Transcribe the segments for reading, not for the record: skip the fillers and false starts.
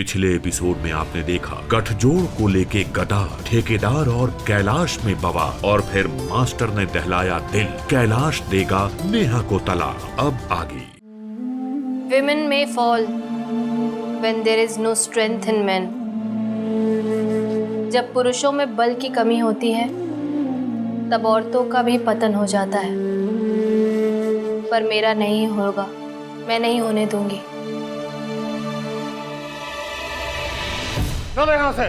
पिछले एपिसोड में आपने देखा गठजोड़ को लेके गदा, ठेकेदार और कैलाश में बवाल, और फिर मास्टर ने दहलाया दिल, कैलाश देगा नेहा को तलाक। अब आगे। Women may fall when there is no strength in men. जब पुरुषों में बल की कमी होती है तब औरतों का भी पतन हो जाता है, पर मेरा नहीं होगा, मैं नहीं होने दूंगी। चलो यहाँ से,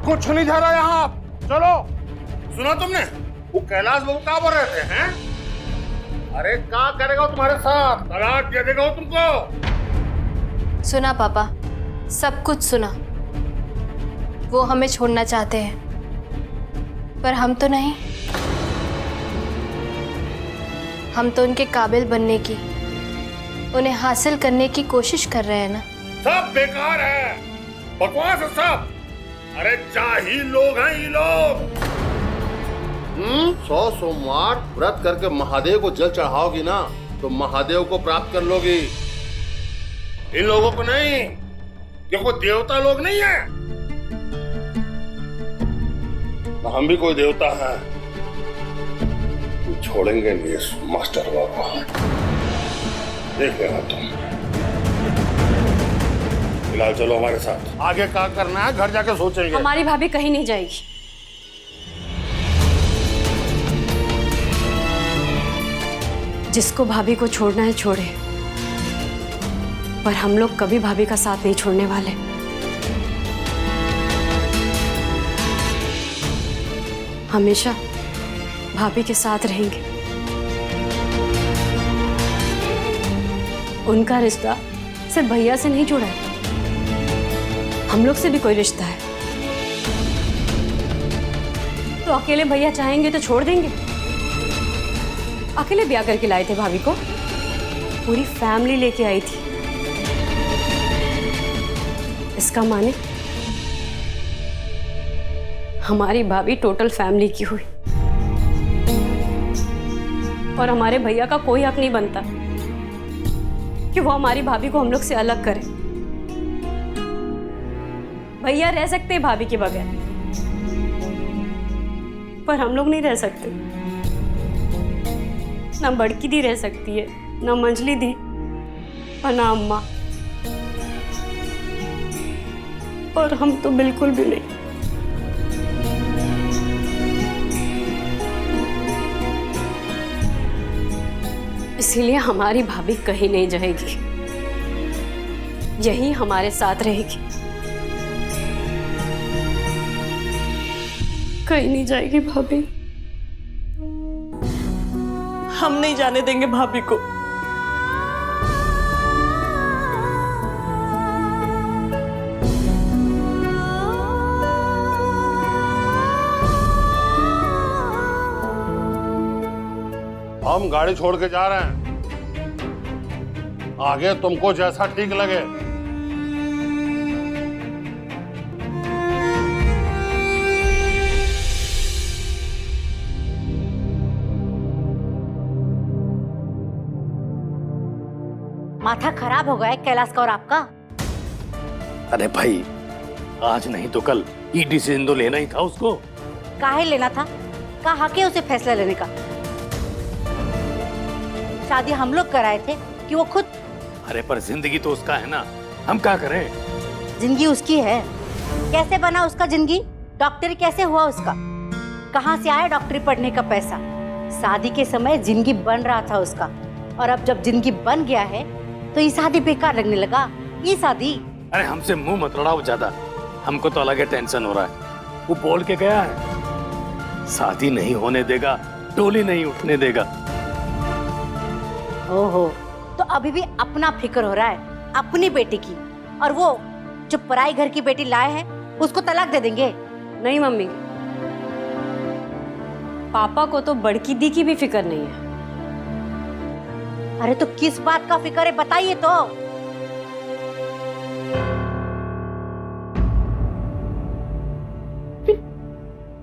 कुछ नहीं जा रहा यहाँ। चलो। सुना तुमने वो कैलाश बाबू क्या बोल रहे थे हैं? अरे क्या करेगा तुम्हारे साथ, तलाक दे देगा वो तुमको। सुना पापा, सब कुछ सुना। वो हमें छोड़ना चाहते हैं पर हम तो नहीं। हम तो उनके काबिल बनने की, उन्हें हासिल करने की कोशिश कर रहे हैं ना। सब बेकार है, बकवास है सब। अरे जाहिल लोग हैं ये लोग। 100 सोमवार व्रत करके महादेव को जल चढ़ाओगी ना तो महादेव को प्राप्त कर लोगी। इन लोगों को नहीं, ये कोई देवता लोग नहीं है। हम भी कोई देवता है, छोड़ेंगे नहीं इस मास्टर बाबू। देख लेना तुम। फिलहाल चलो हमारे साथ, आगे क्या करना है घर जाके सोचेंगे। हमारी भाभी कहीं नहीं जाएगी। जिसको भाभी को छोड़ना है छोड़े, पर हम लोग कभी भाभी का साथ नहीं छोड़ने वाले। हमेशा भाभी के साथ रहेंगे। उनका रिश्ता सिर्फ भैया से नहीं जुड़ा है, हम लोग से भी कोई रिश्ता है। तो अकेले भैया चाहेंगे तो छोड़ देंगे? अकेले ब्याह करके लाए थे भाभी को, पूरी फैमिली लेके आई थी। इसका माने हमारी भाभी टोटल फैमिली की हुई, और हमारे भैया का कोई हक नहीं बनता कि वो हमारी भाभी को हम लोग से अलग करे। भैया रह सकते हैं भाभी के बगैर, पर हम लोग नहीं रह सकते। ना बड़की दी रह सकती है, ना मंजली दी, और ना अम्मा, और हम तो बिल्कुल भी नहीं। इसीलिए हमारी भाभी कहीं नहीं जाएगी, यही हमारे साथ रहेगी। कहीं नहीं जाएगी भाभी। हम नहीं जाने देंगे भाभी को। हम गाड़ी छोड़ के जा रहे हैं, आगे तुमको जैसा ठीक लगे। माथा खराब हो गया है कैलाश का और आपका। अरे भाई, आज नहीं तो कल ये डिसीजन तो लेना ही था उसको। काहे लेना था? कहा के उसे फैसला लेने का। शादी हम लोग कराए थे कि वो खुद। अरे पर जिंदगी तो उसका है ना, हम क्या करें? जिंदगी उसकी है। कैसे बना उसका जिंदगी? डॉक्टरी कैसे हुआ उसका? कहाँ से आया डॉक्टरी पढ़ने का पैसा? शादी के समय जिंदगी बन रहा था उसका, और अब जब जिंदगी बन गया है तो ये शादी बेकार लगने लगा। ये शादी। अरे हमसे मुंह मत लड़ाओ ज्यादा, हमको तो अलग ही टेंशन हो रहा है। वो बोल के गया है शादी नहीं होने देगा, डोली नहीं उठने देगा। ओहो, तो अभी भी अपना फिक्र हो रहा है अपनी बेटी की, और वो जो पराई घर की बेटी लाए हैं उसको तलाक दे देंगे? नहीं मम्मी, पापा को तो बड़की दी की भी फिक्र नहीं है। अरे तो किस बात का फिक्र है बताइए तो।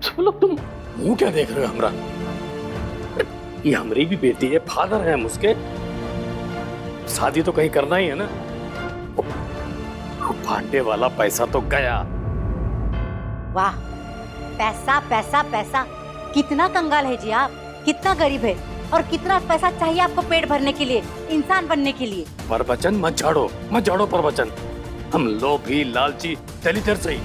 चलो तुम मुंह क्या देख रहे हो हमरा? ये हमारी भी बेटी है, फादर है हम उसके। शादी तो कहीं करना ही है ना। फाटे वाला पैसा तो गया। वाह, पैसा पैसा पैसा, कितना कंगाल है जी आप, कितना गरीब है और कितना पैसा चाहिए आपको पेट भरने के लिए, इंसान बनने के लिए। प्रवचन मत झाड़ो प्रवचन। हम लोभी लालची दलितर सही,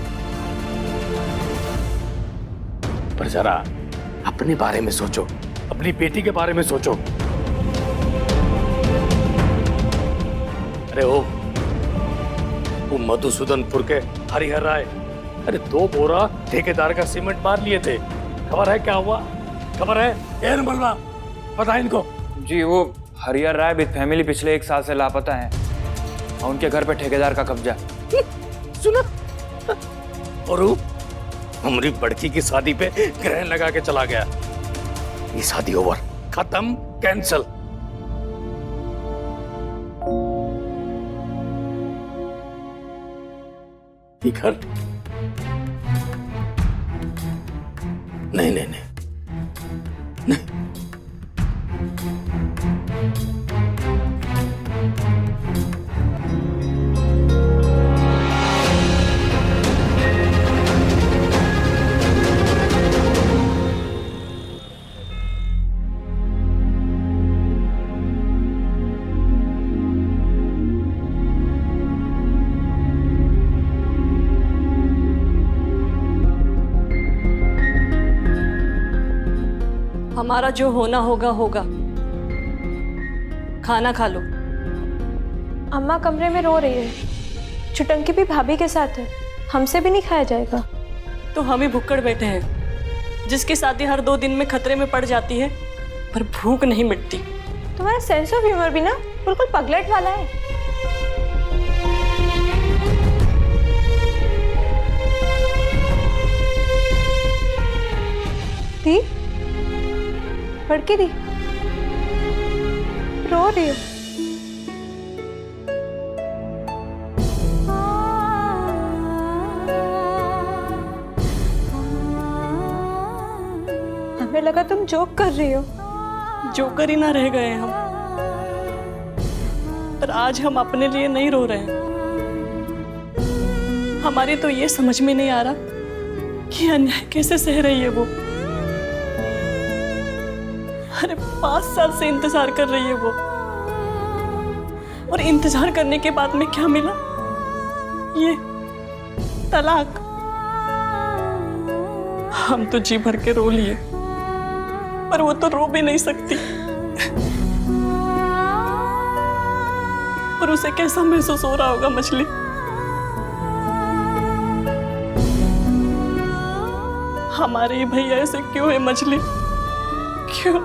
पर जरा अपने बारे में सोचो, अपनी बेटी के बारे में सोचो। अरे वो मधुसूदनपुर के हरिहर राय, अरे 2 बोरा ठेकेदार का सीमेंट मार लिए थे। खबर है क्या हुआ? खबर है? एयर मलवा पता इनको? जी वो हरिहर राय विद फैमिली पिछले 1 साल से लापता हैं और उनके घर पे ठेकेदार का कब्जा। सुनो, और वो हमारी बड़की की शादी पे ग्रहण लगा के चला गया। ये शादी ओवर, खत्म, कैंसल। ये घर नहीं नहीं नहीं नहीं। हमारा जो होना होगा होगा। खाना खा लो। अम्मा कमरे में रो रही है, छुटंकी भी भाभी के साथ है, हमसे भी नहीं खाया जाएगा। तो हम ही भुक्कड़ बैठे हैं, जिसकी शादी हर 2 दिन में खतरे में पड़ जाती है, पर भूख नहीं मिटती। तुम्हारा सेंस ऑफ ह्यूमर भी ना बिल्कुल पगलेट वाला है। दी, भड़की दी, रो रही हो। हमें लगा तुम जोक कर रही हो। जोकर ही ना रह गए हम, पर आज हम अपने लिए नहीं रो रहे हैं। हमारी तो ये समझ में नहीं आ रहा कि अन्याय कैसे सह रही है वो। अरे 5 साल से इंतजार कर रही है वो, और इंतजार करने के बाद में क्या मिला? ये तलाक। हम तो जी भर के रो लिए, पर वो तो रो भी नहीं सकती। और उसे कैसा महसूस हो रहा होगा मछली? हमारे ही भैया ऐसे क्यों है मछली? क्यों?